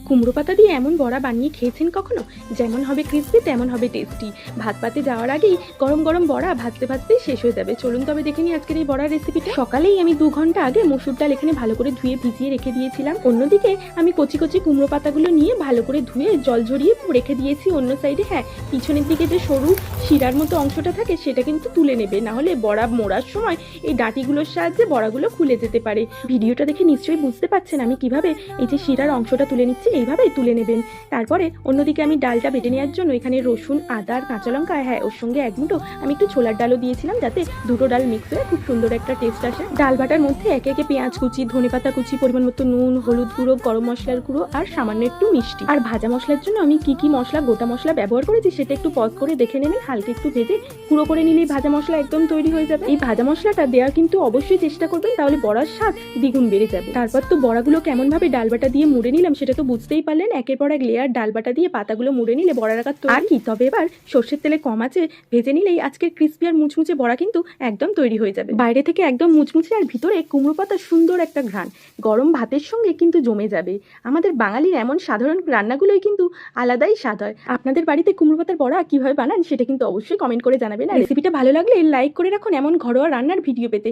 কুমড়ো পাতা দিয়ে এমন বড়া বানিয়ে খেয়েছেন কখনো? যেমন হবে ক্রিস্পি তেমন হবে টেস্টি। ভাত পাতে যাওয়ার আগেই গরম গরম বড়া ভাজতে ভাজতে শেষ হয়ে যাবে। চলুন তবে দেখে নিই আজকের এই বড়ার রেসিপিটা। সকালেই আমি 2 ঘন্টা আগে মসুর ডাল এখানে ভালো করে ধুয়ে ভিজিয়ে রেখে দিয়েছিলাম। অন্যদিকে আমি কচি কচি কুমড়ো পাতাগুলো নিয়ে ভালো করে ধুয়ে জল ঝরিয়ে রেখে দিয়েছি অন্য সাইডে। হ্যাঁ, পিছনের দিকে যে সরু শিরার মতো অংশটা থাকে সেটা কিন্তু তুলে নেবে, না হলে বড়া মোড়ার সময় এই ডাঁটিগুলোর সাহায্যে বড়াগুলো খুলে যেতে পারে। ভিডিওটা দেখে নিশ্চয়ই বুঝতে পারছেন আমি কিভাবে এই যে শিরার অংশটা তুলে নিচ্ছি, এইভাবেই তুলে নেবেন। তারপরে অন্যদিকে আমি ডালটা বেটে নেওয়ার জন্য এখানে রসুন, আদা আর কাঁচা লঙ্কা, হ্যাঁ ওর সঙ্গে এক মুঠো আমি একটু ছোলার ডালও দিয়েছিলাম, যাতে দুটো ডাল মিক্স হয়ে খুব সুন্দর একটা টেস্ট আসে। ডাল বাটার মধ্যে একে একে পেঁয়াজ কুচি, ধনেপাতা কুচি, পরিমাণ মতো নুন, হলুদ গুঁড়ো, গরম মশলার গুঁড়ো আর সামান্য একটু মিষ্টি। আর ভাজা মশলার জন্য আমি কি মশলা, গোটা মশলা ব্যবহার করেছি সেটা একটু পজ করে দেখে নেবেন। হালকা একটু ভেজে গুঁড়ো করে নিলেই ভাজা মশলা একদম তৈরি হয়ে যাবে। এই ভাজা মশলাটা দেওয়ার কিন্তু অবশ্যই চেষ্টা করবেন, তাহলে বড়ার স্বাদ দ্বিগুণ বেড়ে যাবে। তারপর তো বড়াগুলো কেমন ভাবে ডালবাটা দিয়ে মুড়ে নিলাম সেটা তো বুঝতেই পারলেন। একের পর এক লেয়ার ডালবাটা দিয়ে পাতাগুলো মুড়ে নিলে বড়ার আকার তৈরি। আর কি, তবে এবার সর্ষের তেলে কম আছে ভেজে নিলেই আজকের ক্রিস্পি আর মুচমুচে বড়া কিন্তু একদম তৈরি হয়ে যাবে। বাইরে থেকে একদম মুচমুচে আর ভিতরে কুমড়ো পাতার সুন্দর একটা ঘ্রাণ গরম ভাতের সঙ্গে কিন্তু জমে যাবে। আমাদের বাঙালির এমন সাধারণ রান্নাগুলোই কিন্তু আলাদাই স্বাদ হয়। আপনাদের বাড়িতে কুমড়ো পাতার বড়া কিভাবে বানান সেটা কিন্তু অবশ্যই কমেন্ট করে জানাবেন। আর রেসিপিটা ভালো লাগলে লাইক করে রাখুন এমন ঘরোয়া রান্নার ভিডিও পেতে।